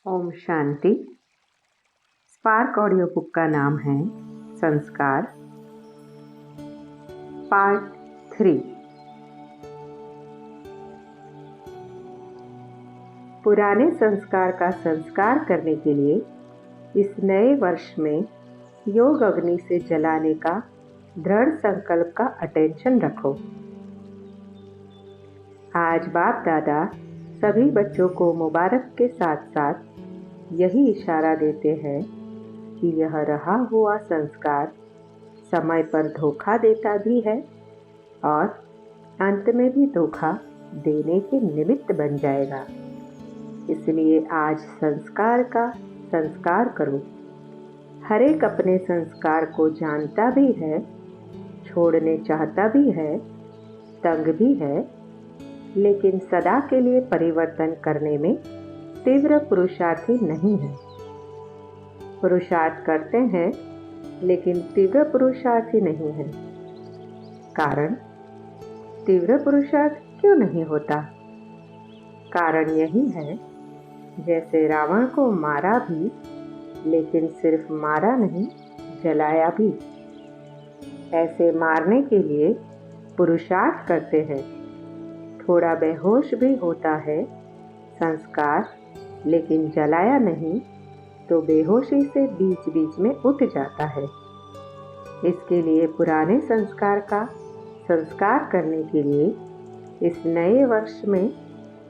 Om Shanti. Spark audio book का नाम है संस्कार, पार्ट 3। पुराने संस्कार का संस्कार करने के लिए इस नए वर्ष में योग अग्नि से जलाने का दृढ़ संकल्प का अटेंशन रखो। आज बाप दादा सभी बच्चों को मुबारक के साथ साथ यही इशारा देते हैं कि यह रहा हुआ संस्कार समय पर धोखा देता भी है और अंत में भी धोखा देने के निमित्त बन जाएगा। इसलिए आज संस्कार का संस्कार करो। हर एक अपने संस्कार को जानता भी है, छोड़ने चाहता भी है, तंग भी है, लेकिन सदा के लिए परिवर्तन करने में तीव्र पुरुषार्थी नहीं है। पुरुषार्थ करते हैं लेकिन तीव्र पुरुषार्थी नहीं है। कारण, तीव्र पुरुषार्थ क्यों नहीं होता? कारण यही है, जैसे रावण को मारा भी, लेकिन सिर्फ मारा नहीं, जलाया भी। ऐसे मारने के लिए पुरुषार्थ करते हैं, थोड़ा बेहोश भी होता है संस्कार, लेकिन जलाया नहीं तो बेहोशी से बीच बीच में उठ जाता है। इसके लिए पुराने संस्कार का संस्कार करने के लिए इस नए वर्ष में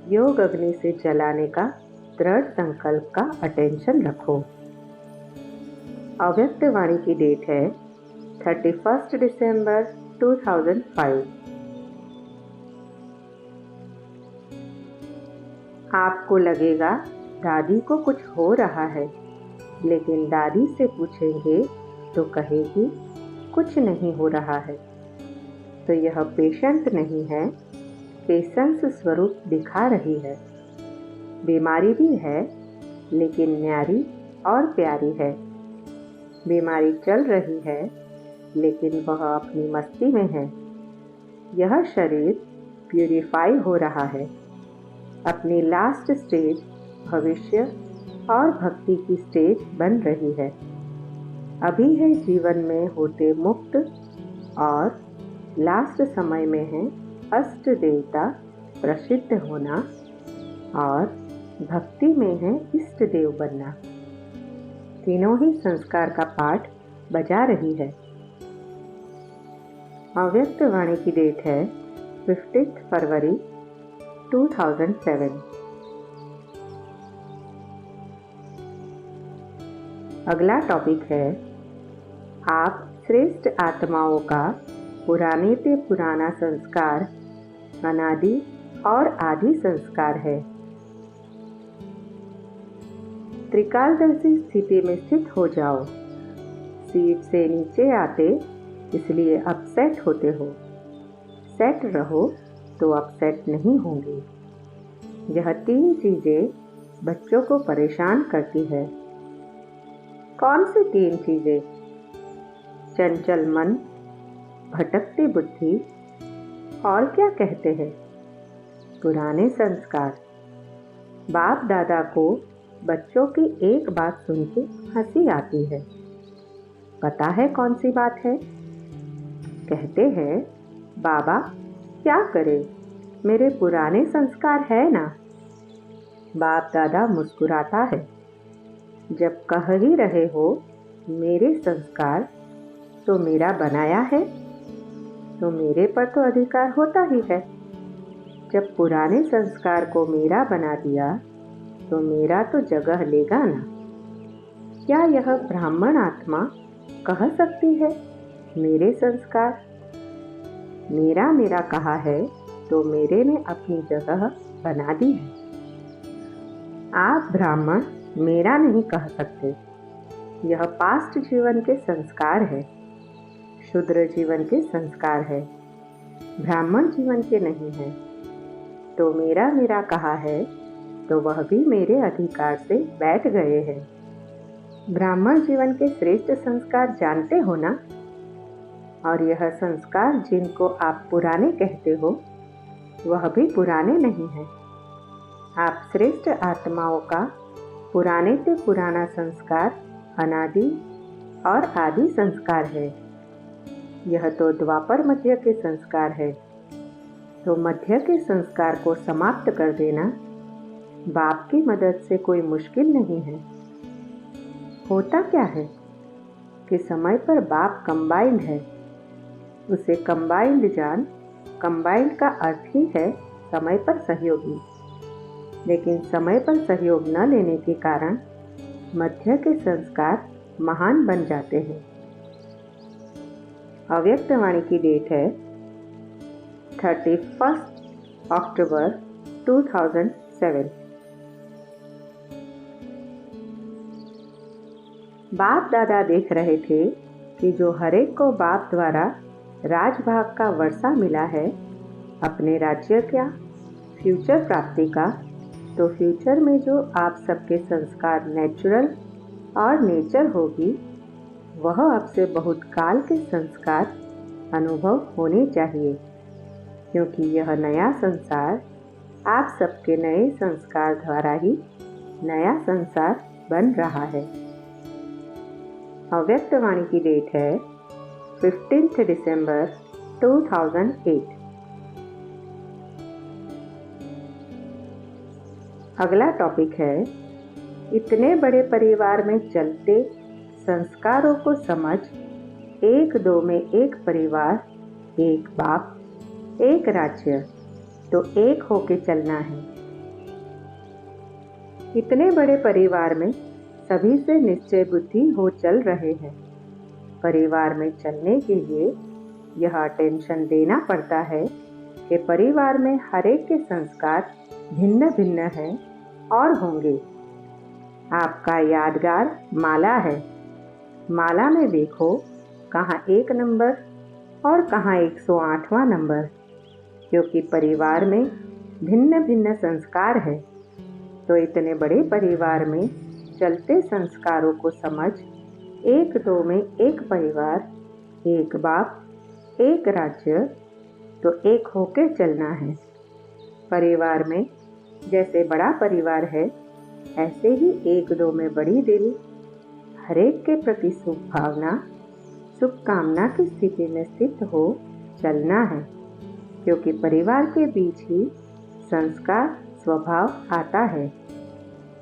योग अग्नि से जलाने का दृढ़ संकल्प का अटेंशन रखो। अव्यक्त वाणी की डेट है 31 दिसंबर 2005। आपको लगेगा दादी को कुछ हो रहा है, लेकिन दादी से पूछेंगे तो कहेगी कुछ नहीं हो रहा है। तो यह पेशेंट नहीं है, पेशेंस स्वरूप दिखा रही है। बीमारी भी है, लेकिन न्यारी और प्यारी है। बीमारी चल रही है, लेकिन वह अपनी मस्ती में है। यह शरीर प्यूरिफाई हो रहा है। अपनी लास्ट स्टेज भविष्य और भक्ति की स्टेज बन रही है। अभी है जीवन में होते मुक्त और लास्ट समय में है अष्ट देवता प्रसिद्ध होना और भक्ति में है इष्ट देव बनना। तीनों ही संस्कार का पाठ बजा रही है। अव्यक्त वाणी की डेट है 15 फरवरी 2007। अगला टॉपिक है, आप श्रेष्ठ आत्माओं का पुराने से पुराना संस्कार अनादि और आदि संस्कार है। त्रिकालदर्शी स्थिति में स्थित हो जाओ। सीट से नीचे आते इसलिए अपसेट होते हो। सेट रहो तो अपसेट नहीं होंगे। यह 3 चीजें बच्चों को परेशान करती है। कौन सी 3 चीजें? चंचल मन, भटकती बुद्धि और क्या कहते हैं? पुराने संस्कार। बाप दादा को बच्चों की एक बात सुन के हंसी आती है। पता है कौन सी बात है? कहते हैं, बाबा क्या करें, मेरे पुराने संस्कार है ना। बाप दादा मुस्कुराता है। जब कह ही रहे हो मेरे संस्कार, तो मेरा बनाया है, तो मेरे पर तो अधिकार होता ही है। जब पुराने संस्कार को मेरा बना दिया, तो मेरा तो जगह लेगा ना। क्या यह ब्राह्मण आत्मा कह सकती है मेरे संस्कार? मेरा मेरा कहा है तो मेरे ने अपनी जगह बना दी है। आप ब्राह्मण मेरा नहीं कह सकते। यह पास्ट जीवन के संस्कार है, शूद्र जीवन के संस्कार है, ब्राह्मण जीवन के नहीं है। तो मेरा मेरा कहा है तो वह भी मेरे अधिकार से बैठ गए हैं। ब्राह्मण जीवन के श्रेष्ठ संस्कार जानते हो ना? और यह संस्कार जिनको आप पुराने कहते हो, वह भी पुराने नहीं है। आप श्रेष्ठ आत्माओं का पुराने से पुराना संस्कार अनादि और आदि संस्कार है। यह तो द्वापर मध्य के संस्कार है। तो मध्य के संस्कार को समाप्त कर देना बाप की मदद से कोई मुश्किल नहीं है। होता क्या है कि समय पर बाप कंबाइंड है, उसे कंबाइंड जान। कंबाइंड का अर्थ ही है समय पर सहयोगी, लेकिन समय पर सहयोग न लेने के कारण मध्य के संस्कार महान बन जाते हैं। अव्यक्त वाणी की डेट है 31 अक्टूबर 2007। बाप दादा देख रहे थे कि जो हरेक को बाप द्वारा राजभाग का वर्षा मिला है, अपने राज्य का, फ्यूचर प्राप्ति का, तो फ्यूचर में जो आप सबके संस्कार नेचुरल और नेचर होगी, वह आपसे बहुत काल के संस्कार अनुभव होने चाहिए, क्योंकि यह नया संसार आप सबके नए संस्कार द्वारा ही नया संसार बन रहा है। अव्यक्त वाणी की डेट है 15 दिसंबर 2008। अगला टॉपिक है, इतने बड़े परिवार में चलते संस्कारों को समझ। एक दो में एक परिवार, एक बाप, एक राज्य, तो एक होके चलना है। इतने बड़े परिवार में सभी से निश्चय बुद्धि हो चल रहे हैं। परिवार में चलने के लिए यह अटेंशन देना पड़ता है कि परिवार में हरेक के संस्कार भिन्न भिन्न हैं और होंगे। आपका यादगार माला है। माला में देखो कहाँ 1 नंबर और कहाँ 108वां नंबर, क्योंकि परिवार में भिन्न भिन्न संस्कार है। तो इतने बड़े परिवार में चलते संस्कारों को समझ। एक दो में एक परिवार, एक बाप, एक राज्य, तो एक होके चलना है। परिवार में जैसे बड़ा परिवार है, ऐसे ही एक दो में बड़ी दिल, हरेक के प्रति शुभ भावना, शुभकामना की स्थिति में स्थित हो चलना है, क्योंकि परिवार के बीच ही संस्कार स्वभाव आता है।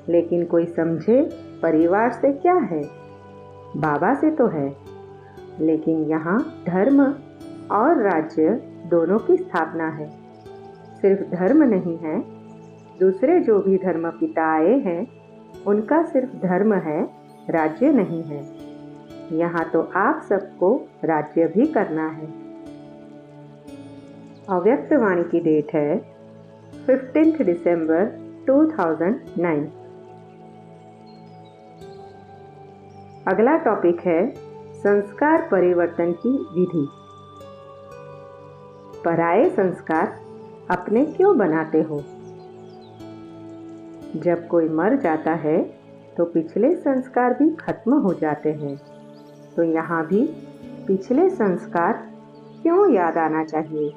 लेकिन कोई समझे परिवार से क्या है? बाबा से तो है, लेकिन यहाँ धर्म और राज्य दोनों की स्थापना है। सिर्फ धर्म नहीं है, दूसरे जो भी धर्म पिता आए हैं उनका सिर्फ धर्म है, राज्य नहीं है। यहाँ तो आप सबको राज्य भी करना है। अव्यक्त वाणी की डेट है 15 दिसंबर 2009। अगला टॉपिक है, संस्कार परिवर्तन की विधि। पराये संस्कार अपने क्यों बनाते हो? जब कोई मर जाता है तो पिछले संस्कार भी खत्म हो जाते हैं। तो यहाँ भी पिछले संस्कार क्यों याद आना चाहिए?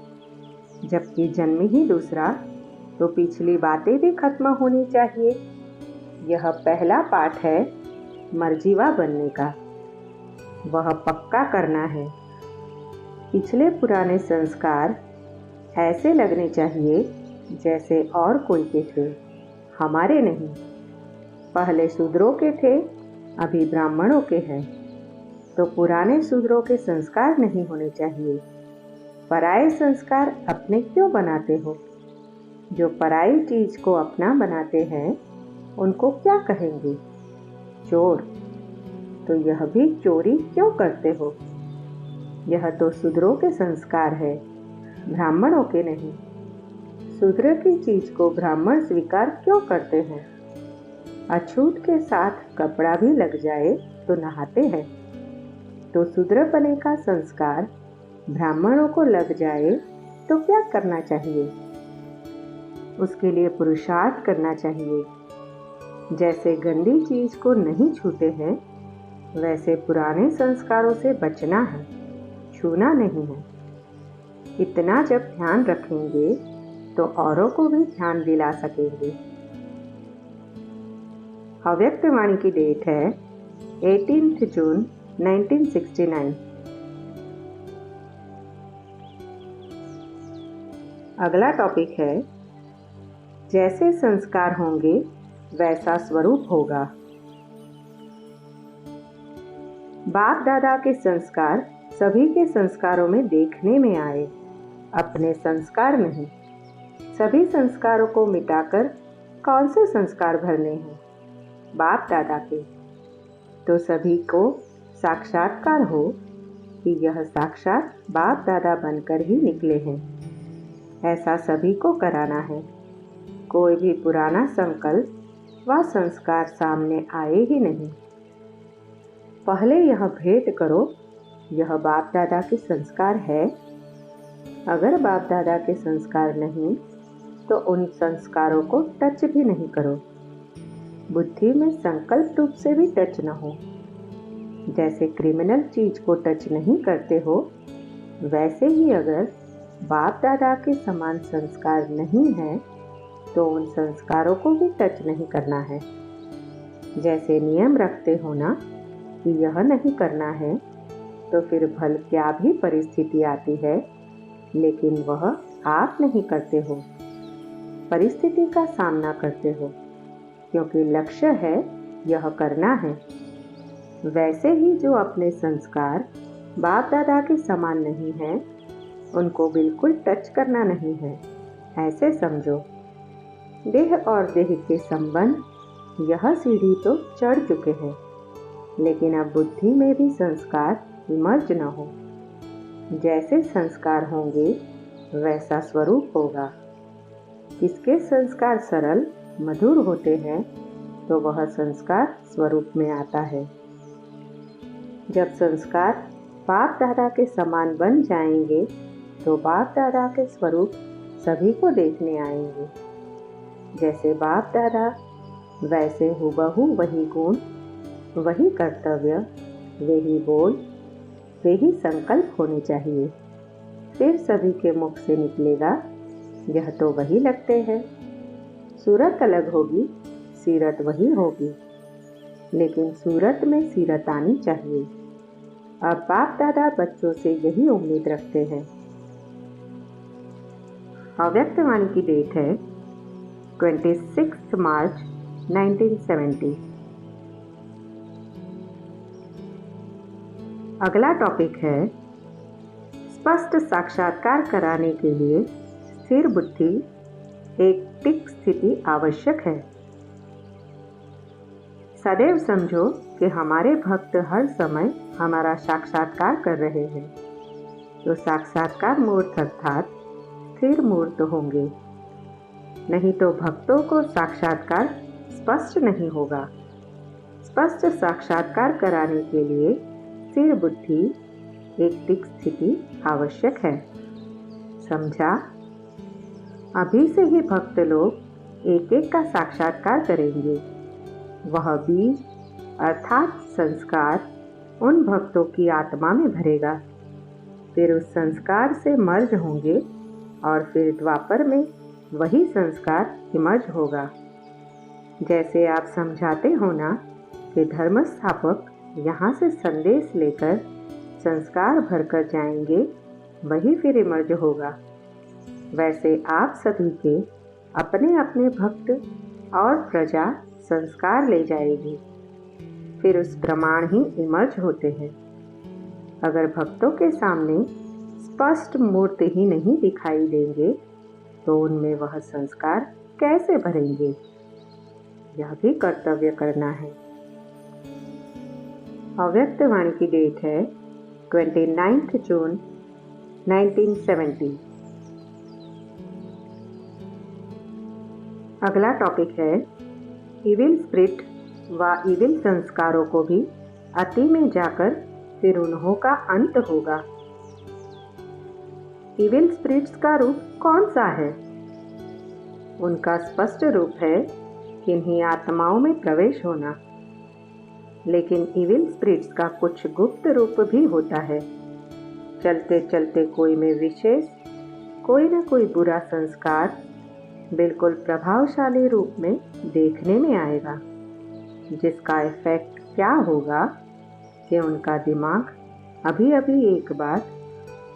जबकि जन्म ही दूसरा, तो पिछली बातें भी खत्म होनी चाहिए। यह पहला पाठ है मर्जीवा बनने का। वह पक्का करना है। पिछले पुराने संस्कार ऐसे लगने चाहिए जैसे और कोई के थे, हमारे नहीं। पहले शूद्रों के थे, अभी ब्राह्मणों के हैं। तो पुराने शूद्रों के संस्कार नहीं होने चाहिए। पराये संस्कार अपने क्यों बनाते हो? जो पराई चीज को अपना बनाते हैं उनको क्या कहेंगे? चोर। तो यह भी चोरी क्यों करते हो? यह तो शूद्रों के संस्कार है, ब्राह्मणों के नहीं। शूद्र की चीज को ब्राह्मण स्वीकार क्यों करते हैं? अछूत के साथ कपड़ा भी लग जाए तो नहाते हैं। तो शूद्र बने का संस्कार ब्राह्मणों को लग जाए तो क्या करना चाहिए? उसके लिए पुरुषार्थ करना चाहिए। जैसे गंदी चीज को नहीं छूते हैं, वैसे पुराने संस्कारों से बचना है, छूना नहीं है। इतना जब ध्यान रखेंगे तो औरों को भी ध्यान दिला सकेंगे। अव्यक्तवाणी की डेट है 18 जून 1969। अगला टॉपिक है जैसे संस्कार होंगे वैसा स्वरूप होगा। बाप दादा के संस्कार सभी के संस्कारों में देखने में आए, अपने संस्कार नहीं। सभी संस्कारों को मिटाकर कौन से संस्कार भरने हैं? बाप दादा के। तो सभी को साक्षात्कार हो कि यह साक्षात बाप दादा बनकर ही निकले हैं, ऐसा सभी को कराना है। कोई भी पुराना संकल्प व संस्कार सामने आए ही नहीं। पहले यह भेद करो, यह बाप दादा के संस्कार है। अगर बाप दादा के संस्कार नहीं तो उन संस्कारों को टच भी नहीं करो। बुद्धि में संकल्प रूप से भी टच न हो। जैसे क्रिमिनल चीज को टच नहीं करते हो, वैसे ही अगर बाप दादा के समान संस्कार नहीं है तो उन संस्कारों को भी टच नहीं करना है। जैसे नियम रखते हो ना कि यह नहीं करना है, तो फिर भल क्या भी परिस्थिति आती है, लेकिन वह आप नहीं करते हो, परिस्थिति का सामना करते हो, क्योंकि लक्ष्य है यह करना है। वैसे ही जो अपने संस्कार बाप दादा के समान नहीं है, उनको बिल्कुल टच करना नहीं है, ऐसे समझो। देह और देह के संबंध यह सीढ़ी तो चढ़ चुके हैं, लेकिन अब बुद्धि में भी संस्कार विमर्ज न हो। जैसे संस्कार होंगे वैसा स्वरूप होगा। किसके संस्कार सरल मधुर होते हैं तो वह संस्कार स्वरूप में आता है। जब संस्कार बाप दादा के समान बन जाएंगे तो बाप दादा के स्वरूप सभी को देखने आएंगे। जैसे बाप दादा वैसे हूबहू वही गुण, वही कर्तव्य, वही बोल, वही संकल्प होने चाहिए। फिर सभी के मुख से निकलेगा, यह तो वही लगते हैं। सूरत अलग होगी, सीरत वही होगी, लेकिन सूरत में सीरत आनी चाहिए। अब बाप दादा बच्चों से यही उम्मीद रखते हैं। अव्यक्तवाणी की डेट है 26 मार्च 1970। अगला टॉपिक है स्पष्ट साक्षात्कार कराने के लिए स्थिर बुद्धि, एक टिक स्थिति आवश्यक है। सदैव समझो कि हमारे भक्त हर समय हमारा साक्षात्कार कर रहे हैं, तो साक्षात्कार मूर्त अर्थात स्थिर मूर्त होंगे, नहीं तो भक्तों को साक्षात्कार स्पष्ट नहीं होगा। स्पष्ट साक्षात्कार कराने के लिए स्थिर बुद्धि, एक टिक स्थिति आवश्यक है। समझा? अभी से ही भक्त लोग एक एक का साक्षात्कार करेंगे। वह बीज अर्थात संस्कार उन भक्तों की आत्मा में भरेगा। फिर उस संस्कार से मर्ज होंगे और फिर द्वापर में वही संस्कार इमर्ज होगा। जैसे आप समझाते हो ना कि धर्म स्थापक यहाँ से संदेश लेकर संस्कार भरकर जाएंगे, वही फिर इमर्ज होगा। वैसे आप सभी के अपने अपने भक्त और प्रजा संस्कार ले जाएगी, फिर उस प्रमाण ही इमर्ज होते हैं। अगर भक्तों के सामने स्पष्ट मूर्ति ही नहीं दिखाई देंगे तो उनमें वह संस्कार कैसे भरेंगे? यह भी कर्तव्य करना है। अव्यक्तवाणी की डेट है 29 जून 1970। अगला टॉपिक है इविल स्पिरिट व इविल संस्कारों को भी अति में जाकर फिर उन्हों का अंत होगा। इविल स्पिरिट्स का रूप कौन सा है? उनका स्पष्ट रूप है किन्हीं आत्माओं में प्रवेश होना, लेकिन इविल स्पिरिट्स का कुछ गुप्त रूप भी होता है। चलते चलते कोई में विशेष कोई न कोई बुरा संस्कार बिल्कुल प्रभावशाली रूप में देखने में आएगा। जिसका इफ़ेक्ट क्या होगा कि उनका दिमाग अभी अभी एक बात,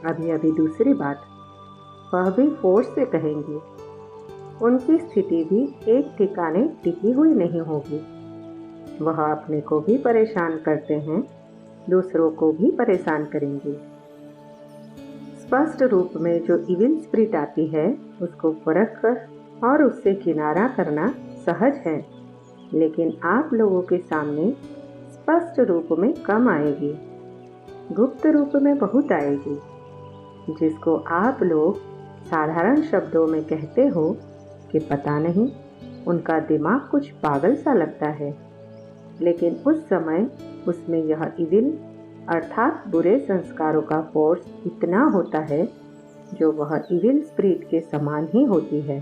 अभी अभी दूसरी बात, वह भी फोर्स से कहेंगे। उनकी स्थिति भी एक ठिकाने टिकी हुई नहीं होगी। वह अपने को भी परेशान करते हैं, दूसरों को भी परेशान करेंगे। स्पष्ट रूप में जो इविल स्पिरिट आती है उसको परख कर और उससे किनारा करना सहज है, लेकिन आप लोगों के सामने स्पष्ट रूप में कम आएगी, गुप्त रूप में बहुत आएगी, जिसको आप लोग साधारण शब्दों में कहते हो कि पता नहीं, उनका दिमाग कुछ पागल सा लगता है। लेकिन उस समय उसमें यह इविल अर्थात बुरे संस्कारों का फोर्स इतना होता है जो वह इविल स्पिरिट के समान ही होती है।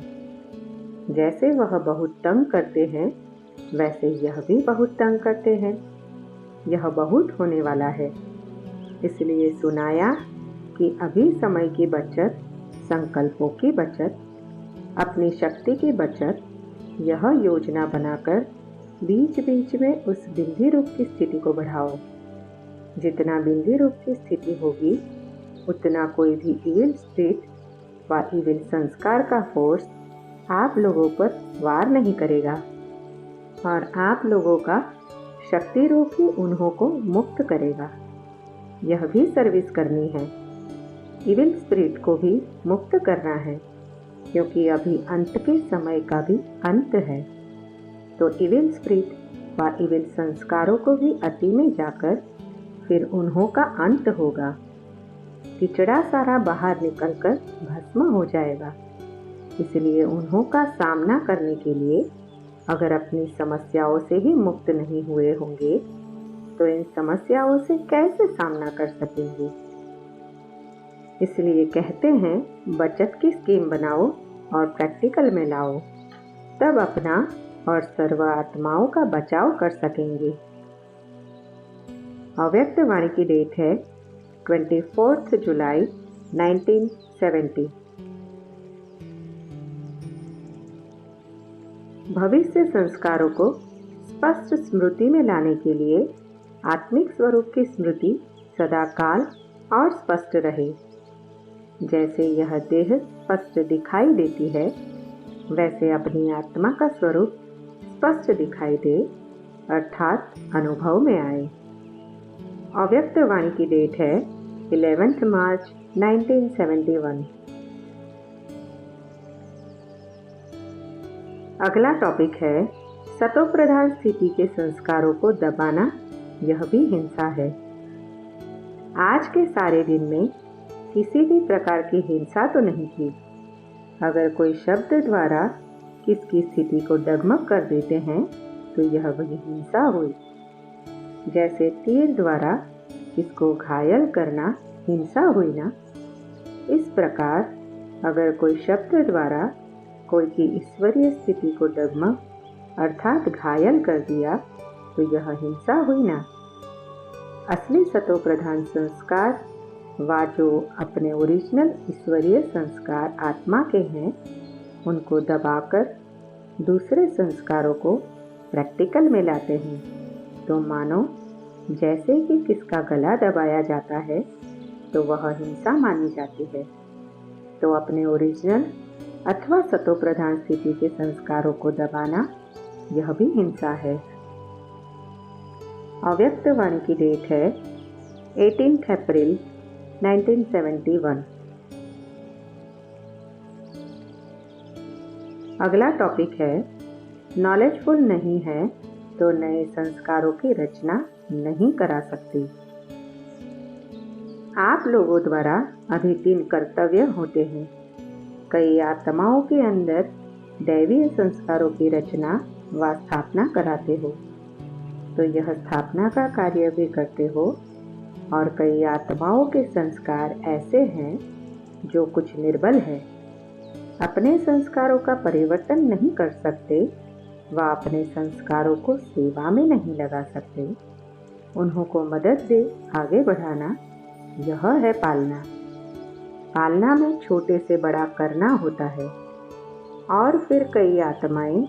जैसे वह बहुत तंग करते हैं वैसे यह भी बहुत तंग करते हैं। यह बहुत होने वाला है, इसलिए सुनाया कि अभी समय की बचत, संकल्पों की बचत, अपनी शक्ति की बचत, यह योजना बनाकर बीच बीच में उस बिंदी रूप की स्थिति को बढ़ाओ। जितना बिंदी रूप की स्थिति होगी उतना कोई भी इविल स्पिरिट व इविल संस्कार का फोर्स आप लोगों पर वार नहीं करेगा और आप लोगों का शक्ति रूप ही उन्हों को मुक्त करेगा। यह भी सर्विस करनी है, इविल स्पिरिट को भी मुक्त करना है, क्योंकि अभी अंत के समय का भी अंत है। तो इविल स्पिरिट व इविल संस्कारों को भी अति में जाकर फिर उन्हों का अंत होगा। किचड़ा सारा बाहर निकलकर भस्म हो जाएगा। इसलिए उन्हों का सामना करने के लिए अगर अपनी समस्याओं से ही मुक्त नहीं हुए होंगे तो इन समस्याओं से कैसे सामना कर सकेंगे। इसलिए कहते हैं बचत की स्कीम बनाओ और प्रैक्टिकल में लाओ, तब अपना और सर्व आत्माओं का बचाव कर सकेंगे। अव्यक्त वाणी की डेट है 24 जुलाई 1970। भविष्य संस्कारों को स्पष्ट स्मृति में लाने के लिए आत्मिक स्वरूप की स्मृति सदाकाल और स्पष्ट रहे। जैसे यह देह स्पष्ट दिखाई देती है वैसे अपनी आत्मा का स्वरूप स्पष्ट दिखाई दे, अर्थात अनुभव में आए। अव्यक्त वाणी की डेट है 11 मार्च 1971। अगला टॉपिक है सतो प्रधान स्थिति के संस्कारों को दबाना, यह भी हिंसा है। आज के सारे दिन में किसी भी प्रकार की हिंसा तो नहीं थी। अगर कोई शब्द द्वारा किसकी स्थिति को डगमग कर देते हैं तो यह वही हिंसा हुई। जैसे तीर द्वारा किसको घायल करना हिंसा हुई ना, इस प्रकार अगर कोई शब्द द्वारा कोई की ईश्वरीय स्थिति को डगमग अर्थात घायल कर दिया तो यह हिंसा हुई ना। असली सतो प्रधान संस्कार व जो अपने ओरिजिनल ईश्वरीय संस्कार आत्मा के हैं उनको दबाकर दूसरे संस्कारों को प्रैक्टिकल में लाते हैं। तो मानो जैसे कि किसका गला दबाया जाता है तो वह हिंसा मानी जाती है, तो अपने ओरिजिनल अथवा सतो प्रधान स्थिति के संस्कारों को दबाना यह भी हिंसा है। अव्यक्त वाणी की डेट है 18 अप्रैल 1971। अगला टॉपिक है नॉलेजफुल नहीं है तो नए संस्कारों की रचना नहीं करा सकती। आप लोगों द्वारा अभी 3 कर्तव्य होते हैं। कई आत्माओं के अंदर दैवीय संस्कारों की रचना व स्थापना कराते हो, तो यह स्थापना का कार्य भी करते हो। और कई आत्माओं के संस्कार ऐसे हैं जो कुछ निर्बल है, अपने संस्कारों का परिवर्तन नहीं कर सकते व अपने संस्कारों को सेवा में नहीं लगा सकते। उन्हों को मदद दे आगे बढ़ाना, यह है पालना। पालना में छोटे से बड़ा करना होता है। और फिर कई आत्माएं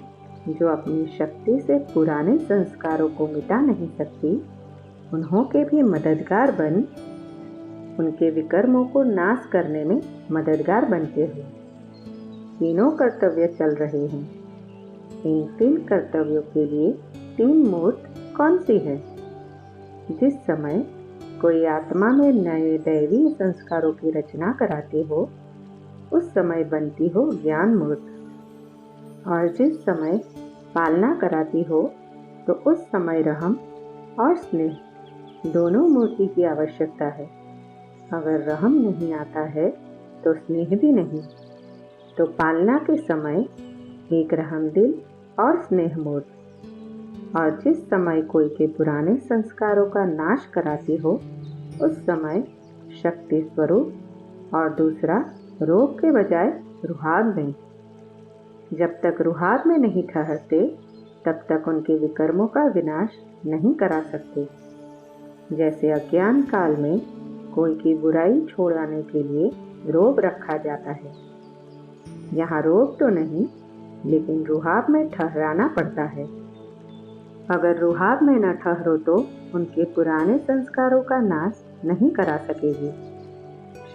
जो अपनी शक्ति से पुराने संस्कारों को मिटा नहीं सकती, उन्हों के भी मददगार बन उनके विकर्मों को नाश करने में मददगार बनते हो। तीनों कर्तव्य चल रहे हैं। इन 3 कर्तव्यों के लिए 3 मूर्त कौन सी है? जिस समय कोई आत्मा में नए दैवी संस्कारों की रचना कराते हो, उस समय बनती हो ज्ञान मूर्त, और जिस समय पालना कराती हो तो उस समय रहम और स्नेह दोनों मूर्ति की आवश्यकता है। अगर रहम नहीं आता है तो स्नेह भी नहीं। तो पालना के समय एक रहम दिल और स्नेह मूर्त, और जिस समय कोई के पुराने संस्कारों का नाश कराती हो, उस समय शक्ति स्वरूप, और दूसरा रोग के बजाय रुहाग में। जब तक रुहाग में नहीं ठहरते, तब तक उनके विकर्मों का विनाश नहीं करा सकते। जैसे अज्ञान काल में कोई की बुराई छोड़ाने के लिए रोब रखा जाता है, यहाँ रोब तो नहीं, लेकिन रुहाब में ठहराना पड़ता है। अगर रुहाब में न ठहरो तो उनके पुराने संस्कारों का नाश नहीं करा सकेगी।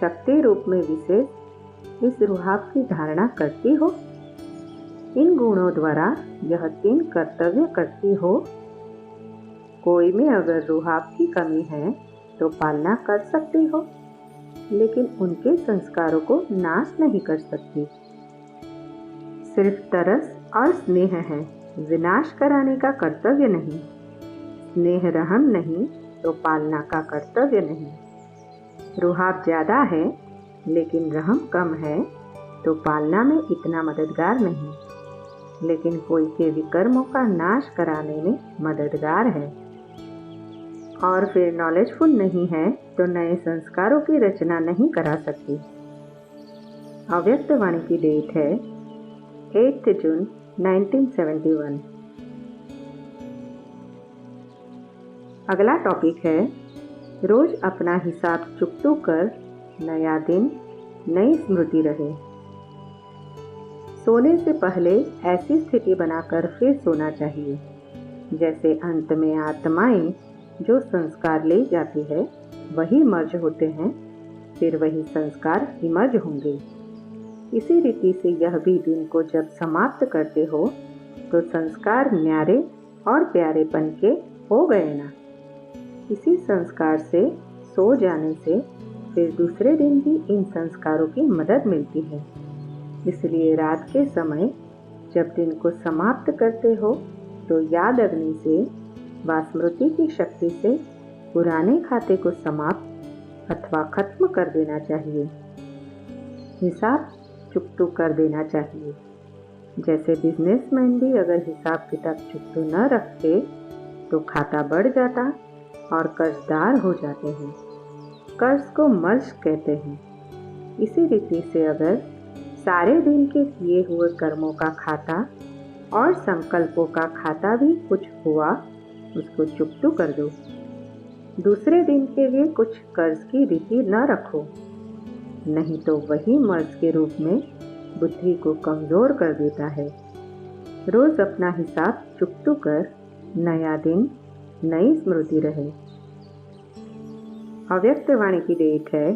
शक्ति रूप में विशेष इस रुहाब की धारणा करती हो। इन गुणों द्वारा यह 3 कर्तव्य करती हो। कोई में अगर रुहाब की कमी है तो पालना कर सकती हो, लेकिन उनके संस्कारों को नाश नहीं कर सकती। सिर्फ तरस और स्नेह है, विनाश कराने का कर्तव्य नहीं। स्नेह रहम नहीं तो पालना का कर्तव्य नहीं। रुहाब ज़्यादा है लेकिन रहम कम है तो पालना में इतना मददगार नहीं, लेकिन कोई के विकर्मों का नाश कराने में मददगार है। और फिर नॉलेजफुल नहीं है तो नए संस्कारों की रचना नहीं करा सकती। अव्यक्त वाणी की डेट है 8 जून 1971। अगला टॉपिक है, रोज अपना हिसाब चुकतू कर, नया दिन नई स्मृति रहे। सोने से पहले ऐसी स्थिति बनाकर फिर सोना चाहिए जैसे अंत में आत्माएं जो संस्कार ले जाती है वही मर्ज होते हैं, फिर वही संस्कार इमर्ज होंगे। इसी रीति से यह भी दिन को जब समाप्त करते हो तो संस्कार न्यारे और प्यारेपन के हो गए ना। इसी संस्कार से सो जाने से फिर दूसरे दिन भी इन संस्कारों की मदद मिलती है। इसलिए रात के समय जब दिन को समाप्त करते हो तो याद अग्नि से व स्मृति की शक्ति से पुराने खाते को समाप्त अथवा खत्म कर देना चाहिए। हिसाब चुकतू कर देना चाहिए। जैसे बिजनेसमैन भी अगर हिसाब किताब चुकतू न रखते तो खाता बढ़ जाता और कर्जदार हो जाते हैं। कर्ज को मर्ज कहते हैं। इसी रीति से अगर सारे दिन के किए हुए कर्मों का खाता और संकल्पों का खाता भी कुछ हुआ, उसको चुकतू कर दो। दूसरे दिन के लिए कुछ कर्ज की रीति न रखो, नहीं तो वही मर्ज के रूप में बुद्धि को कमजोर कर देता है। रोज अपना हिसाब चुकतू कर, नया दिन नई स्मृति रहे। अव्यक्त वाणी की डेट है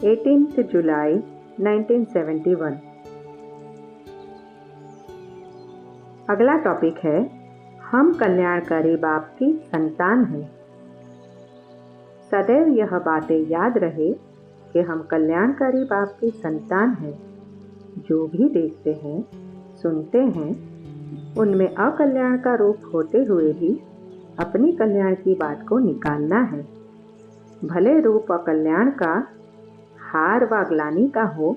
18 जुलाई 1971। अगला टॉपिक है, हम कल्याणकारी बाप की संतान हैं। सदैव यह बातें याद रहे कि हम कल्याणकारी बाप की संतान हैं। जो भी देखते हैं, सुनते हैं, उनमें अकल्याण का रूप होते हुए भी अपनी कल्याण की बात को निकालना है। भले रूप अकल्याण का, हार व ग्लानि का हो,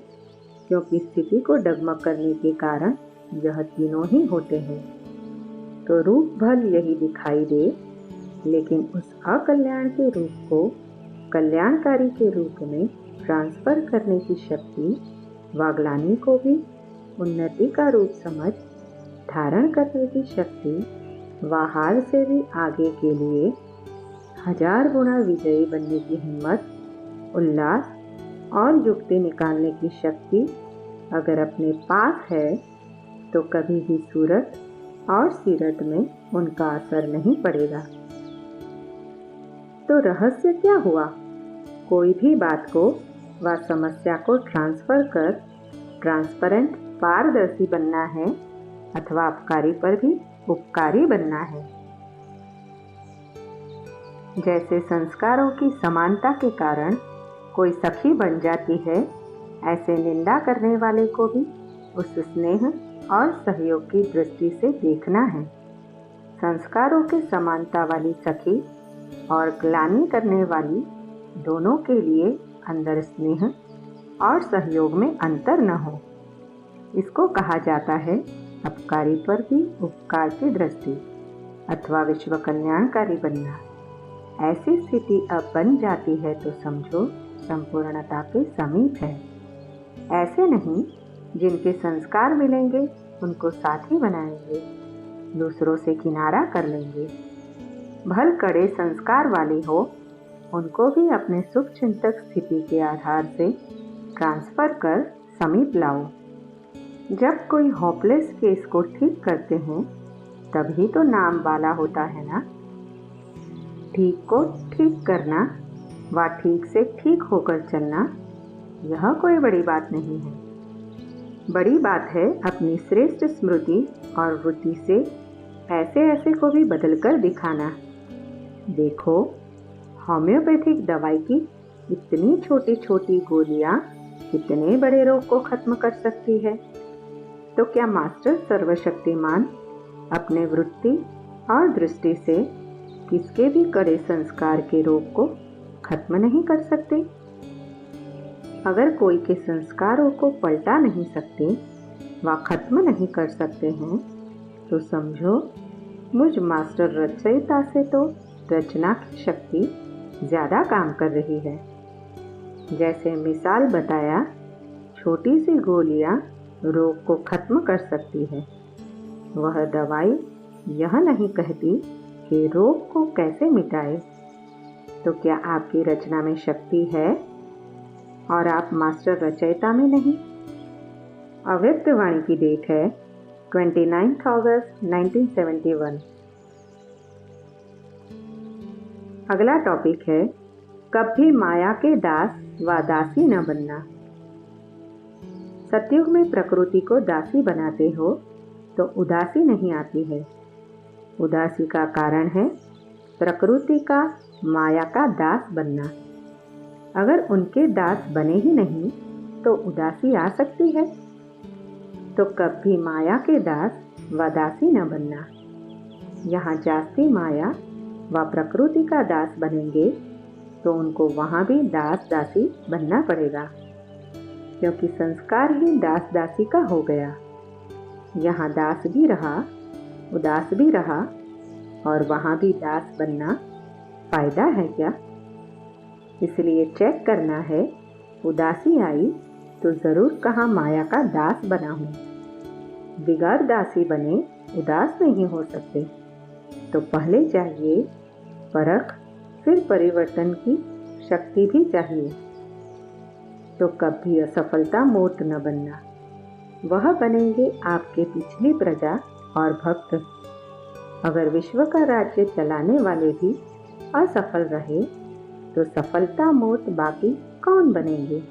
क्योंकि स्थिति को डगमग करने के कारण यह तीनों ही होते हैं। तो रूप भल यही दिखाई दे, लेकिन उस अकल्याण के रूप को कल्याणकारी के रूप में ट्रांसफर करने की शक्ति व ग्लानि को भी उन्नति का रूप समझ धारण करने की शक्ति व हार से भी आगे के लिए 1000 गुना विजयी बनने की हिम्मत, उल्लास और युक्ति निकालने की शक्ति अगर अपने पास है तो कभी भी सूरत और सीरत में उनका असर नहीं पड़ेगा। तो रहस्य क्या हुआ? कोई भी बात को व समस्या को ट्रांसफर कर ट्रांसपेरेंट पारदर्शी बनना है अथवा अपकारी पर भी उपकारी बनना है। जैसे संस्कारों की समानता के कारण कोई सखी बन जाती है, ऐसे निंदा करने वाले को भी उस स्नेह और सहयोग की दृष्टि से देखना है। संस्कारों के समानता वाली सखी और ग्लानि करने वाली दोनों के लिए अंदर स्नेह और सहयोग में अंतर न हो, इसको कहा जाता है अपकारी पर भी उपकार की दृष्टि अथवा विश्व कल्याणकारी बनना। ऐसी स्थिति अब बन जाती है तो समझो संपूर्णता के समीप है। ऐसे नहीं, जिनके संस्कार मिलेंगे उनको साथी बनाएंगे, दूसरों से किनारा कर लेंगे। भल कड़े संस्कार वाले हो, उनको भी अपने शुभचिंतक स्थिति के आधार से ट्रांसफर कर समीप लाओ। जब कोई होपलेस केस को ठीक करते हैं तभी तो नाम वाला होता है ना। ठीक को ठीक करना व ठीक से ठीक होकर चलना, यह कोई बड़ी बात नहीं है। बड़ी बात है अपनी श्रेष्ठ स्मृति और वृत्ति से ऐसे को भी बदलकर दिखाना। देखो, होम्योपैथिक दवाई की इतनी छोटी छोटी गोलियां कितने बड़े रोग को खत्म कर सकती है। तो क्या मास्टर सर्वशक्तिमान अपने वृत्ति और दृष्टि से किसके भी कड़े संस्कार के रोग को खत्म नहीं कर सकते? अगर कोई के संस्कारों को पलटा नहीं सकते व खत्म नहीं कर सकते हैं तो समझो मुझ मास्टर रचयिता से तो रचना की शक्ति ज़्यादा काम कर रही है। जैसे मिसाल बताया, छोटी सी गोलियां रोग को खत्म कर सकती है, वह दवाई यह नहीं कहती कि रोग को कैसे मिटाए। तो क्या आपकी रचना में शक्ति है और आप मास्टर रचयिता में नहीं? अव्यक्त वाणी की डेट है 29 अगस्त 1971। अगला टॉपिक है कभी माया के दास व दासी न बनना। सतयुग में प्रकृति को दासी बनाते हो तो उदासी नहीं आती है। उदासी का कारण है प्रकृति का माया का दास बनना। अगर उनके दास बने ही नहीं तो उदासी आ सकती है। तो कभी माया के दास व दासी न बनना। यहाँ जास्ती माया व प्रकृति का दास बनेंगे तो उनको वहाँ भी दास दासी बनना पड़ेगा, क्योंकि संस्कार ही दास दासी का हो गया। यहाँ दास भी रहा, उदास भी रहा और वहाँ भी दास बनना फायदा है क्या? इसलिए चेक करना है, उदासी आई तो ज़रूर कहाँ माया का दास बना हूँ। बिगाड़ दासी बने उदास नहीं हो सकते। तो पहले चाहिए परख, फिर परिवर्तन की शक्ति भी चाहिए। तो कभी असफलता मूर्त न बनना। वह बनेंगे आपके पिछली प्रजा और भक्त। अगर विश्व का राज्य चलाने वाले भी असफल रहे तो सफलता मूर्त बाकी कौन बनेंगे?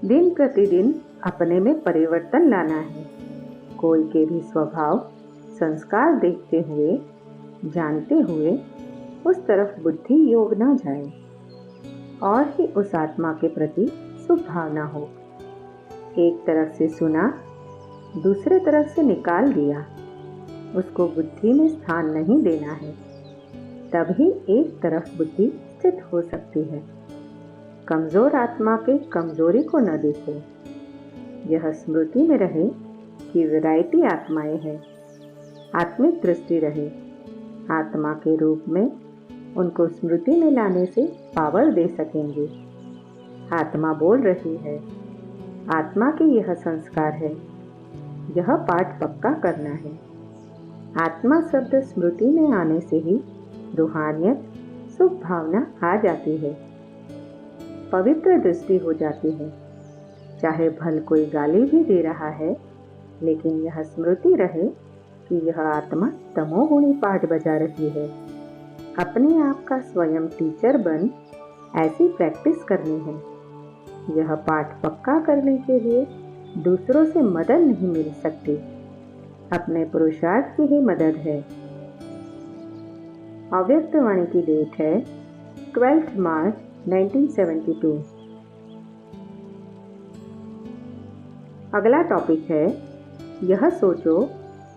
दिन प्रतिदिन अपने में परिवर्तन लाना है। कोई के भी स्वभाव संस्कार देखते हुए, जानते हुए उस तरफ बुद्धि योग न जाए और ही उस आत्मा के प्रति शुभ भावना हो। एक तरफ से सुना, दूसरे तरफ से निकाल दिया, उसको बुद्धि में स्थान नहीं देना है। तभी एक तरफ बुद्धि स्थित हो सकती है। कमजोर आत्मा के कमजोरी को न देखो। यह स्मृति में रहे कि वैरायटी आत्माएं हैं। आत्मिक दृष्टि रहे। आत्मा के रूप में उनको स्मृति में लाने से पावर दे सकेंगे। आत्मा बोल रही है, आत्मा के यह संस्कार है, यह पाठ पक्का करना है। आत्मा शब्द स्मृति में आने से ही रूहानियत, शुभ भावना आ जाती है, पवित्र दृष्टि हो जाती है। चाहे भल कोई गाली भी दे रहा है लेकिन यह स्मृति रहे कि यह आत्मा तमोगुणी पाठ बजा रही है। अपने आप का स्वयं टीचर बन ऐसी प्रैक्टिस करनी है। यह पाठ पक्का करने के लिए दूसरों से मदद नहीं मिल सकती, अपने पुरुषार्थ की ही मदद है। अव्यक्त वाणी की डेट है 12 मार्च 1972। अगला टॉपिक है, यह सोचो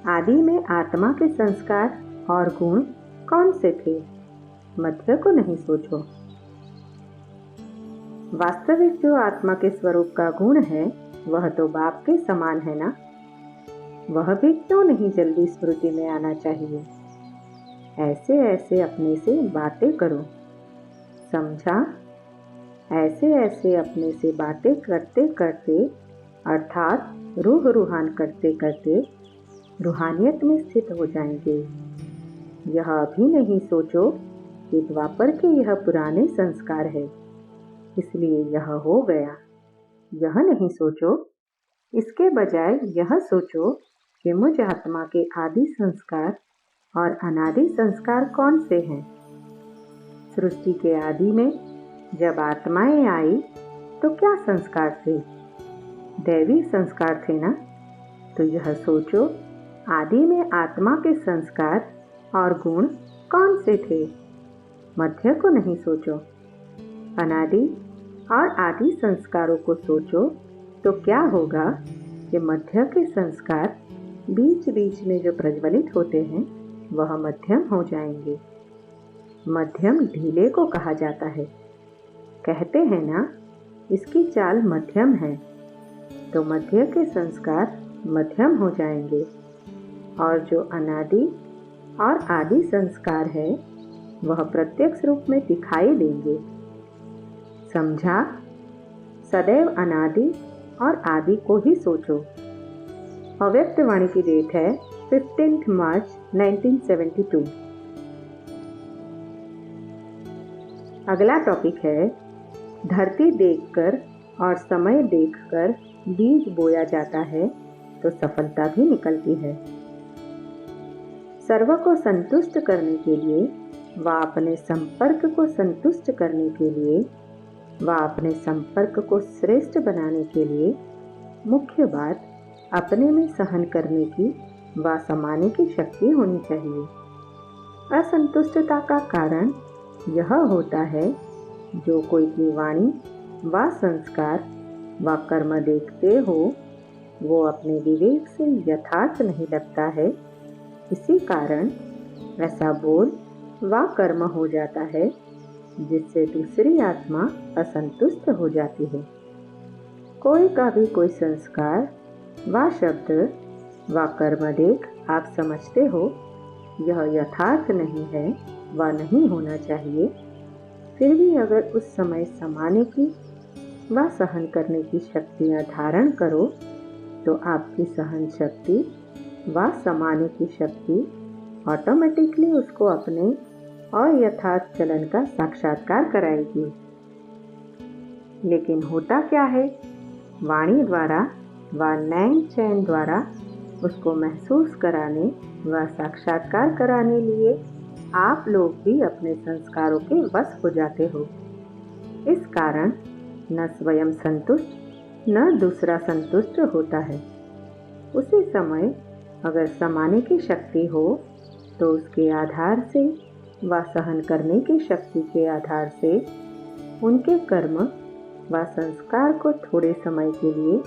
आदि में आत्मा के संस्कार और गुण कौन से थे? मध्य को नहीं सोचो। वास्तविक जो आत्मा के स्वरूप का गुण है वह तो बाप के समान है ना। वह भी क्यों नहीं जल्दी स्मृति में आना चाहिए। ऐसे ऐसे अपने से बातें करो, समझा? ऐसे ऐसे अपने से बातें करते करते अर्थात रूह रूहान करते करते रूहानियत में स्थित हो जाएंगे। यह अभी नहीं सोचो कि द्वापर के यह पुराने संस्कार है इसलिए यह हो गया। यह नहीं सोचो। इसके बजाय यह सोचो कि मुझ आत्मा के आदि संस्कार और अनादि संस्कार कौन से हैं। सृष्टि के आदि में जब आत्माएं आई तो क्या संस्कार थे? दैवी संस्कार थे ना। तो यह सोचो आदि में आत्मा के संस्कार और गुण कौन से थे? मध्य को नहीं सोचो। अनादि और आदि संस्कारों को सोचो तो क्या होगा कि मध्य के संस्कार बीच बीच में जो प्रज्वलित होते हैं वह मध्यम हो जाएंगे। मध्यम ढीले को कहा जाता है। कहते हैं ना, इसकी चाल मध्यम है। तो मध्य के संस्कार मध्यम हो जाएंगे और जो अनादि और आदि संस्कार है वह प्रत्यक्ष रूप में दिखाई देंगे। समझा? सदैव अनादि और आदि को ही सोचो। अव्यक्त वाणी की डेट है 15 मार्च 1972। अगला टॉपिक है, धरती देखकर और समय देखकर बीज बोया जाता है तो सफलता भी निकलती है। सर्व को संतुष्ट करने के लिए व अपने संपर्क को संतुष्ट करने के लिए व अपने संपर्क को श्रेष्ठ बनाने के लिए मुख्य बात अपने में सहन करने की व समाने की शक्ति होनी चाहिए। असंतुष्टता का कारण यह होता है जो कोई की वाणी व संस्कार व कर्म देखते हो वो अपने विवेक से यथार्थ नहीं लगता है। इसी कारण ऐसा बोल व कर्म हो जाता है जिससे दूसरी आत्मा असंतुष्ट हो जाती है। कोई का भी कोई संस्कार व शब्द व कर्म देख आप समझते हो यह यथार्थ नहीं है व नहीं होना चाहिए, फिर भी अगर उस समय समाने की व सहन करने की शक्तियाँ धारण करो तो आपकी सहन शक्ति व समाने की शक्ति ऑटोमेटिकली उसको अपने अयथार्थ चलन का साक्षात्कार कराएगी। लेकिन होता क्या है, वाणी द्वारा व नैन चैन द्वारा उसको महसूस कराने व साक्षात्कार कराने लिए आप लोग भी अपने संस्कारों के वश हो जाते हो। इस कारण न स्वयं संतुष्ट न दूसरा संतुष्ट होता है। उसी समय अगर समाने की शक्ति हो तो उसके आधार से व सहन करने की शक्ति के आधार से उनके कर्म व संस्कार को थोड़े समय के लिए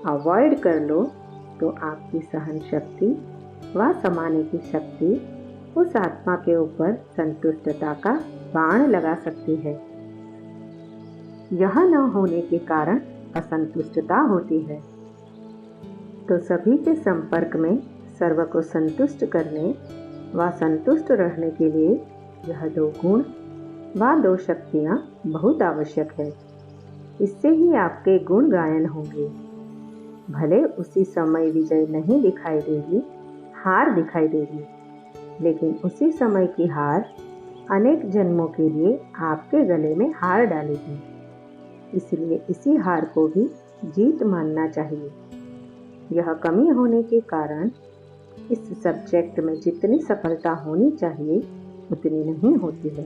अवॉइड कर लो तो आपकी सहन शक्ति व समाने की शक्ति उस आत्मा के ऊपर संतुष्टता का बाण लगा सकती है। यह न होने के कारण असंतुष्टता होती है। तो सभी के संपर्क में सर्व को संतुष्ट करने व संतुष्ट रहने के लिए यह दो गुण व दो शक्तियाँ बहुत आवश्यक है। इससे ही आपके गुण गायन होंगे। भले उसी समय विजय नहीं दिखाई देगी, हार दिखाई देगी, लेकिन उसी समय की हार अनेक जन्मों के लिए आपके गले में हार डालेगी। इसलिए इसी हार को भी जीत मानना चाहिए। यह कमी होने के कारण इस सब्जेक्ट में जितनी सफलता होनी चाहिए उतनी नहीं होती है।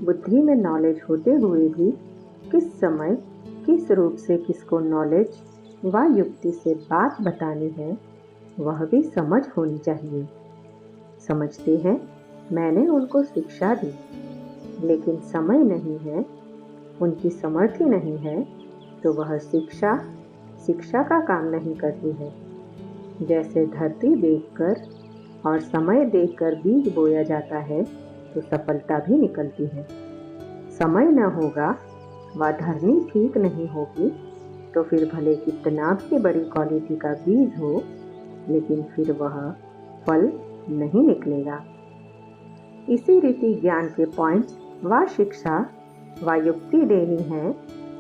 बुद्धि में नॉलेज होते हुए भी किस समय किस रूप से किसको नॉलेज व युक्ति से बात बतानी है वह भी समझ होनी चाहिए। समझते हैं मैंने उनको शिक्षा दी, लेकिन समय नहीं है, उनकी समर्थी नहीं है, तो वह शिक्षा का काम नहीं करती है। जैसे धरती देखकर और समय देखकर बीज बोया जाता है तो सफलता भी निकलती है। समय न होगा व धरनी ठीक नहीं होगी तो फिर भले कितना भी बड़ी क्वालिटी का बीज हो, लेकिन फिर वह फल नहीं निकलेगा। इसी रीति ज्ञान के पॉइंट्स व शिक्षा व युक्ति देनी है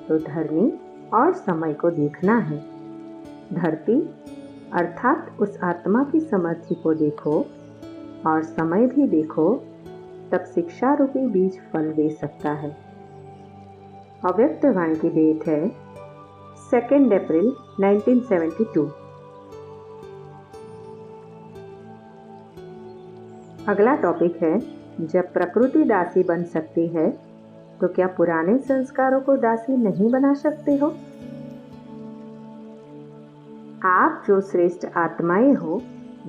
तो धरनी और समय को देखना है। धरती अर्थात उस आत्मा की समर्थी को देखो और समय भी देखो, तब शिक्षा रूपी बीज फल दे सकता है। अव्यक्त वाणी की डेट है 2 अप्रैल 1972। अगला टॉपिक है, जब प्रकृति दासी बन सकती है तो क्या पुराने संस्कारों को दासी नहीं बना सकते हो? आप जो श्रेष्ठ आत्माएं हो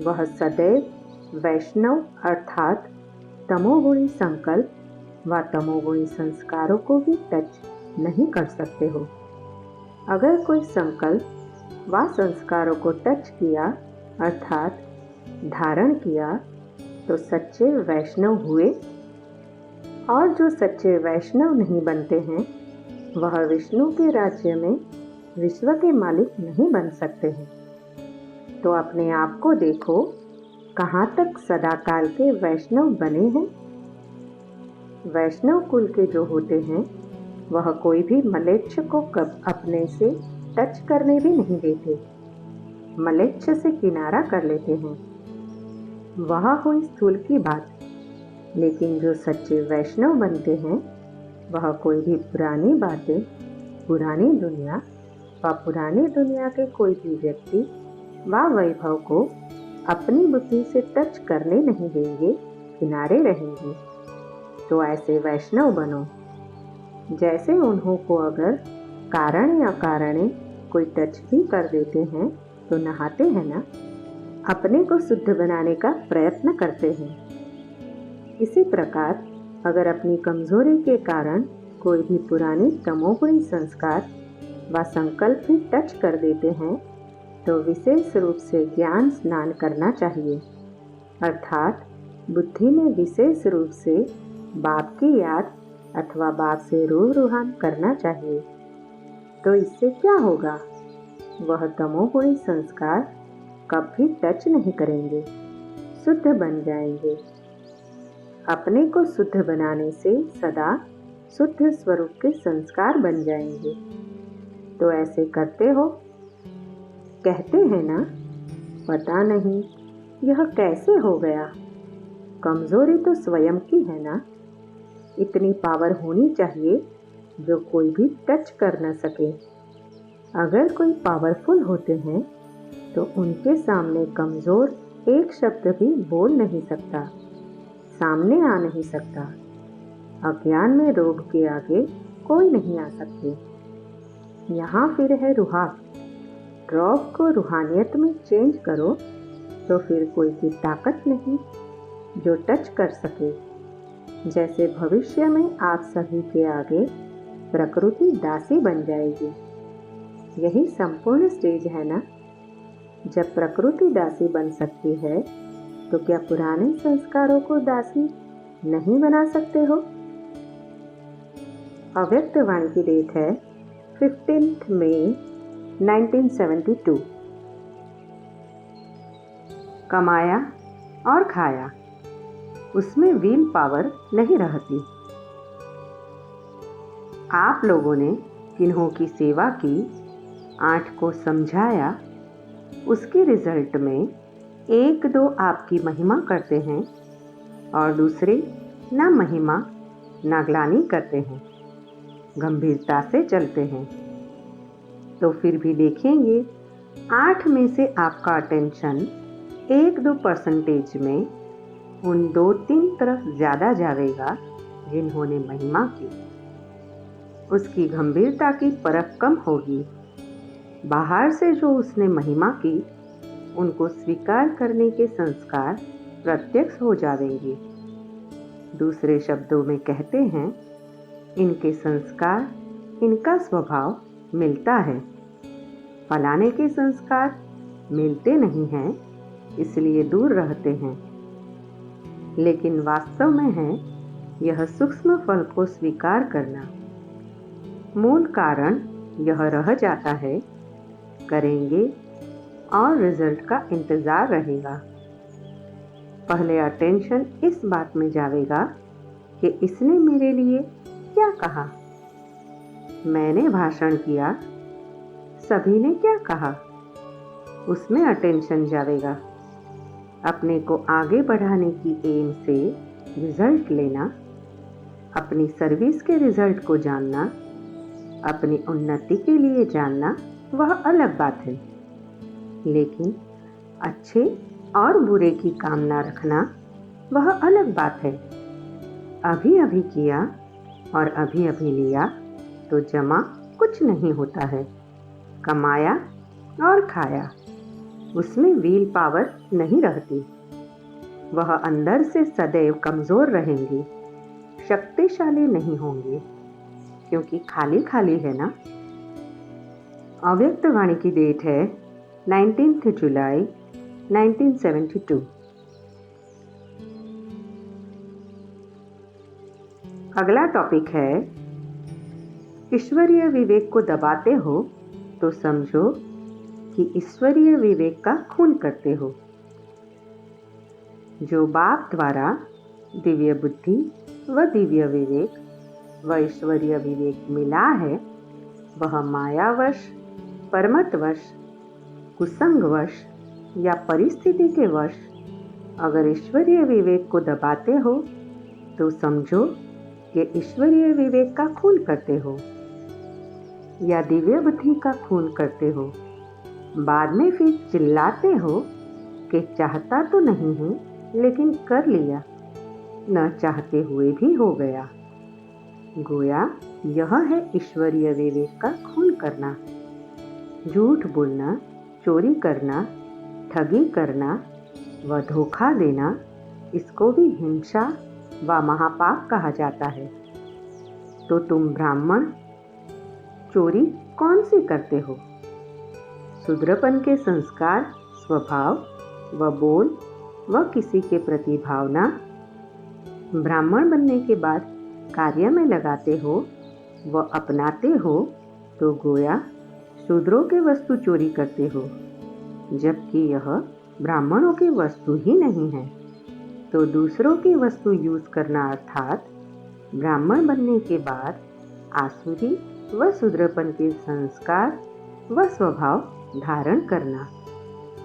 वह सदैव वैष्णव अर्थात तमोगुणी संकल्प व तमोगुणी संस्कारों को भी टच नहीं कर सकते हो। अगर कोई संकल्प व संस्कारों को टच किया अर्थात धारण किया तो सच्चे वैष्णव हुए, और जो सच्चे वैष्णव नहीं बनते हैं वह विष्णु के राज्य में विश्व के मालिक नहीं बन सकते हैं। तो अपने आप को देखो, कहाँ तक सदाकाल के वैष्णव बने हैं। वैष्णव कुल के जो होते हैं वह कोई भी मलेच्छ को कब अपने से टच करने भी नहीं देते, मलेच्छ से किनारा कर लेते हैं। वह हुई स्थूल की बात, लेकिन जो सच्चे वैष्णव बनते हैं वह कोई भी पुरानी बातें, पुरानी दुनिया व पुरानी दुनिया के कोई भी व्यक्ति व वैभव को अपनी बुद्धि से टच करने नहीं देंगे, किनारे रहेंगे। तो ऐसे वैष्णव बनो जैसे उन्हों को अगर कारण या कारणे कोई टच भी कर देते हैं तो नहाते हैं ना, अपने को शुद्ध बनाने का प्रयत्न करते हैं। इसी प्रकार अगर अपनी कमजोरी के कारण कोई भी पुरानी तमोगुणी संस्कार व संकल्प भी टच कर देते हैं तो विशेष रूप से ज्ञान स्नान करना चाहिए, अर्थात बुद्धि में विशेष रूप से बाप की याद अथवा बाप से रूहान करना चाहिए। तो इससे क्या होगा, वह तमोगुणी संस्कार कभी टच नहीं करेंगे, शुद्ध बन जाएंगे। अपने को शुद्ध बनाने से सदा शुद्ध स्वरूप के संस्कार बन जाएंगे। तो ऐसे करते हो? कहते हैं ना, पता नहीं यह कैसे हो गया। कमजोरी तो स्वयं की है ना। इतनी पावर होनी चाहिए जो कोई भी टच कर न सके। अगर कोई पावरफुल होते हैं तो उनके सामने कमजोर एक शब्द भी बोल नहीं सकता, सामने आ नहीं सकता। अज्ञान में रोग के आगे कोई नहीं आ सकते। यहाँ फिर है रुहाक। ड्रॉप को रूहानियत में चेंज करो तो फिर कोई की ताकत नहीं जो टच कर सके। जैसे भविष्य में आप सभी के आगे प्रकृति दासी बन जाएगी। यही संपूर्ण स्टेज है ना। जब प्रकृति दासी बन सकती है तो क्या पुराने संस्कारों को दासी नहीं बना सकते हो? अव्यक्त वाणी की डेट है 15 मई 1972। कमाया और खाया, उसमें विल पावर नहीं रहती। आप लोगों ने किन्हों की सेवा की, 8 को समझाया, उसके रिजल्ट में 1-2 आपकी महिमा करते हैं और दूसरे ना महिमा ना ग्लानि करते हैं, गंभीरता से चलते हैं। तो फिर भी देखेंगे 8 में से आपका अटेंशन 1-2% में उन 2-3 तरफ ज़्यादा जाएगा जिन्होंने महिमा की। उसकी गंभीरता की परख कम होगी। बाहर से जो उसने महिमा की, उनको स्वीकार करने के संस्कार प्रत्यक्ष हो जाएंगे। दूसरे शब्दों में कहते हैं, इनके संस्कार, इनका स्वभाव मिलता है। फलाने के संस्कार मिलते नहीं हैं, इसलिए दूर रहते हैं। लेकिन वास्तव में है यह सूक्ष्म फल को स्वीकार करना। मूल कारण यह रह जाता है, करेंगे और रिजल्ट का इंतज़ार रहेगा। पहले अटेंशन इस बात में जाएगा कि इसने मेरे लिए क्या कहा। मैंने भाषण किया, सभी ने क्या कहा, उसमें अटेंशन जाएगा। अपने को आगे बढ़ाने की एम से रिजल्ट लेना, अपनी सर्विस के रिजल्ट को जानना, अपनी उन्नति के लिए जानना, वह अलग बात है। लेकिन अच्छे और बुरे की कामना रखना, वह अलग बात है। अभी अभी किया और अभी अभी लिया तो जमा कुछ नहीं होता है। कमाया और खाया, उसमें व्हील पावर नहीं रहती। वह अंदर से सदैव कमज़ोर रहेंगी, शक्तिशाली नहीं होंगे, क्योंकि खाली खाली है ना। अव्यक्त वाणी की डेट है 19 जुलाई 1972। अगला टॉपिक है, ईश्वरीय विवेक को दबाते हो तो समझो कि ईश्वरीय विवेक का खून करते हो। जो बाप द्वारा दिव्य बुद्धि व दिव्य विवेक व ईश्वरीय विवेक मिला है, वह मायावश, परमतवश, कुसंगवश या परिस्थिति के वश अगर ईश्वरीय विवेक को दबाते हो तो समझो कि ईश्वरीय विवेक का खून करते हो या दिव्य बुद्धि का खून करते हो। बाद में फिर चिल्लाते हो कि चाहता तो नहीं हूँ, लेकिन कर लिया, न चाहते हुए भी हो गया। गोया यह है ईश्वरीय विवेक का खून करना। झूठ बोलना, चोरी करना, ठगी करना व धोखा देना, इसको भी हिंसा व महापाप कहा जाता है। तो तुम ब्राह्मण चोरी कौन सी करते हो? शूद्रपन के संस्कार, स्वभाव व बोल व किसी के प्रति भावना ब्राह्मण बनने के बाद कार्य में लगाते हो व अपनाते हो, तो गोया शूद्रों की वस्तु चोरी करते हो, जबकि यह ब्राह्मणों की वस्तु ही नहीं है। तो दूसरों की वस्तु यूज करना अर्थात ब्राह्मण बनने के बाद आसुरी व शूद्रपन के संस्कार व स्वभाव धारण करना,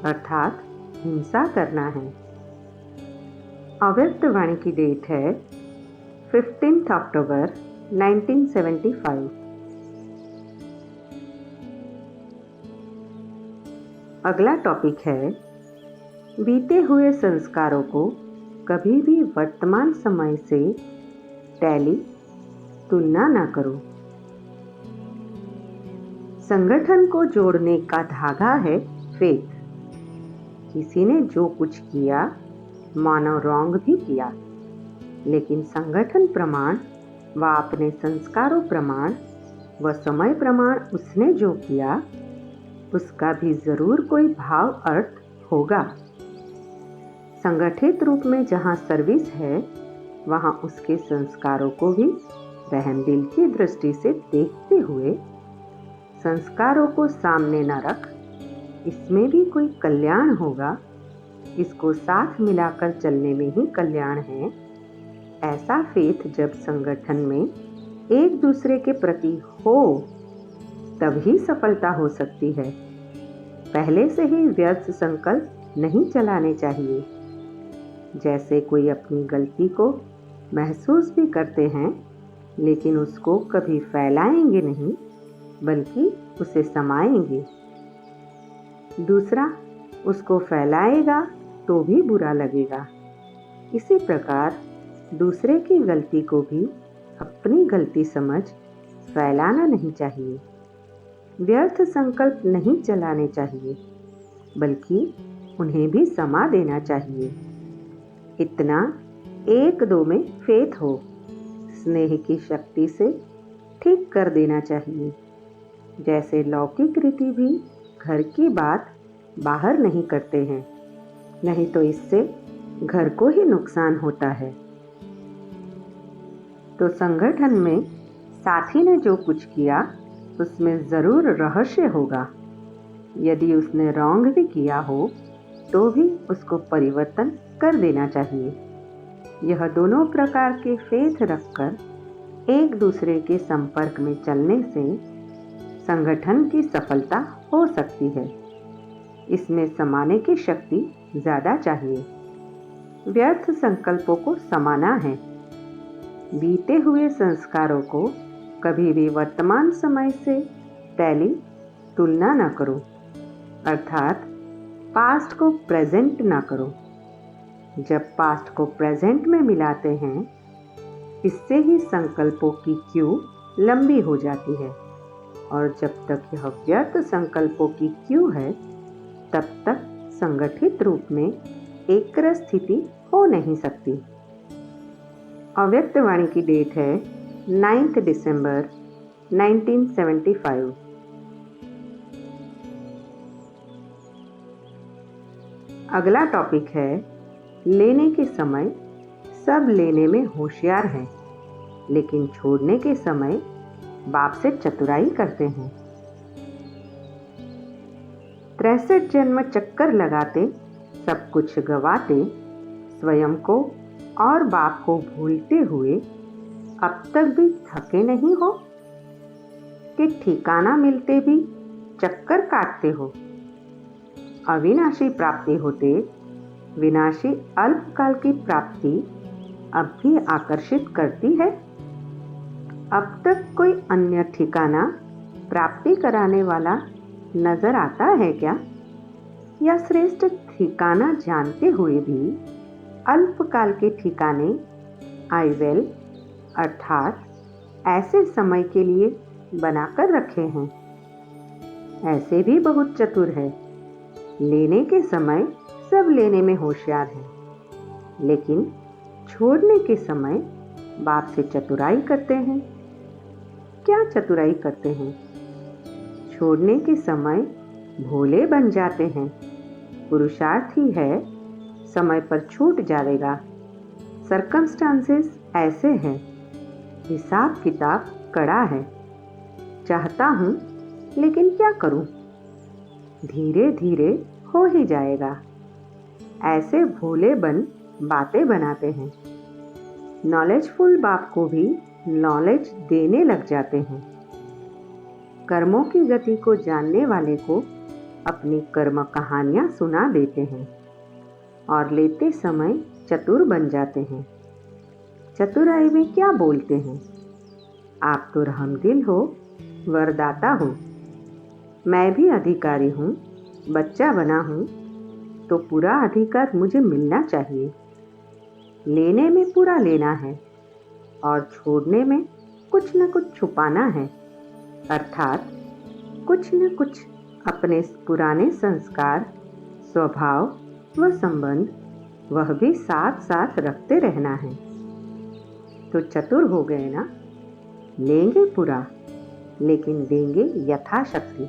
अर्थात हिंसा करना है। अव्यक्त वाणी की डेट है 15 अक्टूबर 1975। अगला टॉपिक है, बीते हुए संस्कारों को कभी भी वर्तमान समय से टैली तुलना ना करो। संगठन को जोड़ने का धागा है फेथ। किसी ने जो कुछ किया, मानो रॉन्ग भी किया, लेकिन संगठन प्रमाण व अपने संस्कारों प्रमाण व समय प्रमाण उसने जो किया, उसका भी जरूर कोई भाव अर्थ होगा। संगठित रूप में जहाँ सर्विस है, वहाँ उसके संस्कारों को भी रहमदिल की दृष्टि से देखते हुए संस्कारों को सामने न रख, इसमें भी कोई कल्याण होगा, इसको साथ मिलाकर चलने में ही कल्याण है। ऐसा फेथ जब संगठन में एक दूसरे के प्रति हो, तभी सफलता हो सकती है। पहले से ही व्यर्थ संकल्प नहीं चलाने चाहिए। जैसे कोई अपनी गलती को महसूस भी करते हैं, लेकिन उसको कभी फैलाएंगे नहीं, बल्कि उसे समाएंगे। दूसरा उसको फैलाएगा तो भी बुरा लगेगा। इसी प्रकार दूसरे की गलती को भी अपनी गलती समझ फैलाना नहीं चाहिए। व्यर्थ संकल्प नहीं चलाने चाहिए, बल्कि उन्हें भी समा देना चाहिए। इतना एक दो में फेथ हो, स्नेह की शक्ति से ठीक कर देना चाहिए। जैसे लौकिक रीति भी घर की बात बाहर नहीं करते हैं, नहीं तो इससे घर को ही नुकसान होता है। तो संगठन में साथी ने जो कुछ किया उसमें जरूर रहस्य होगा। यदि उसने रॉन्ग भी किया हो तो भी उसको परिवर्तन कर देना चाहिए। यह दोनों प्रकार के फेथ रखकर एक दूसरे के संपर्क में चलने से संगठन की सफलता हो सकती है। इसमें समाने की शक्ति ज्यादा चाहिए। व्यर्थ संकल्पों को समाना है। बीते हुए संस्कारों को कभी भी वर्तमान समय से टैली तुलना न करो, अर्थात पास्ट को प्रेजेंट ना करो। जब पास्ट को प्रेजेंट में मिलाते हैं, इससे ही संकल्पों की क्यू लंबी हो जाती है, और जब तक यह व्यर्थ संकल्पों की क्यू है तब तक संगठित रूप में एकरस स्थिति हो नहीं सकती। अव्यक्त वाणी की डेट है 9 दिसंबर 1975। अगला टॉपिक है लेने के समय सब लेने में होशियार हैं, लेकिन छोड़ने के समय बाप से चतुराई करते हैं। 63 जन्म चक्कर लगाते, सब कुछ गवाते, स्वयं को और बाप को भूलते हुए अब तक भी थके नहीं हो कि ठिकाना मिलते भी चक्कर काटते हो। अविनाशी प्राप्ति होते विनाशी अल्पकाल की प्राप्ति अब भी आकर्षित करती है। अब तक कोई अन्य ठिकाना प्राप्ति कराने वाला नजर आता है क्या? या श्रेष्ठ ठिकाना जानते हुए भी अल्पकाल के ठिकाने आईवेल अर्थात ऐसे समय के लिए बनाकर रखे हैं। ऐसे भी बहुत चतुर है। लेने के समय सब लेने में होशियार है, लेकिन छोड़ने के समय बाप से चतुराई करते हैं। क्या चतुराई करते हैं? छोड़ने के समय भोले बन जाते हैं। पुरुषार्थ ही है, समय पर छूट जाएगा। सर्कमस्टांसेस ऐसे हैं, हिसाब किताब कड़ा है। चाहता हूं लेकिन क्या करूं? धीरे धीरे हो ही जाएगा। ऐसे भोले बन बातें बनाते हैं। नॉलेजफुल बाप को भी नॉलेज देने लग जाते हैं। कर्मों की गति को जानने वाले को अपनी कर्म कहानियां सुना देते हैं और लेते समय चतुर बन जाते हैं। चतुराई में क्या बोलते हैं? आप तो रहमदिल हो, वरदाता हो। मैं भी अधिकारी हूँ, बच्चा बना हूँ, तो पूरा अधिकार मुझे मिलना चाहिए। लेने में पूरा लेना है और छोड़ने में कुछ न कुछ छुपाना है, अर्थात कुछ न कुछ अपने पुराने संस्कार, स्वभाव व संबंध वह भी साथ साथ रखते रहना है। तो चतुर हो गए ना? लेंगे पूरा, लेकिन देंगे यथाशक्ति।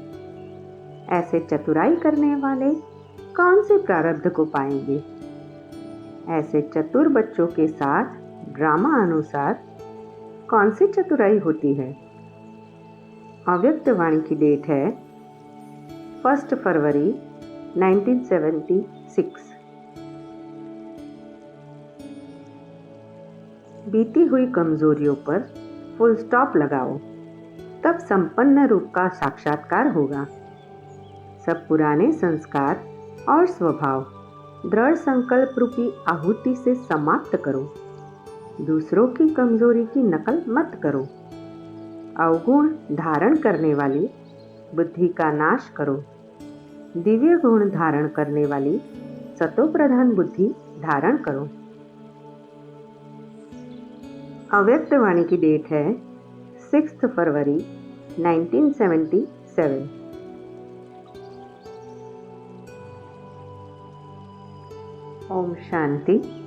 ऐसे चतुराई करने वाले कौन से प्रारब्ध को पाएंगे? ऐसे चतुर बच्चों के साथ ड्रामा अनुसार कौन सी चतुराई होती है? अव्यक्त वाणी की डेट है 1 फरवरी 1976। बीती हुई कमजोरियों पर फुल स्टॉप लगाओ, तब संपन्न रूप का साक्षात्कार होगा। सब पुराने संस्कार और स्वभाव दृढ़ संकल्प रूपी आहुति से समाप्त करो। दूसरों की कमजोरी की नकल मत करो। अवगुण धारण करने वाली बुद्धि का नाश करो। दिव्य गुण धारण करने वाली सतोप्रधान बुद्धि धारण करो। अव्यक्त वाणी की डेट है 6 फरवरी 1977। ओम शांति।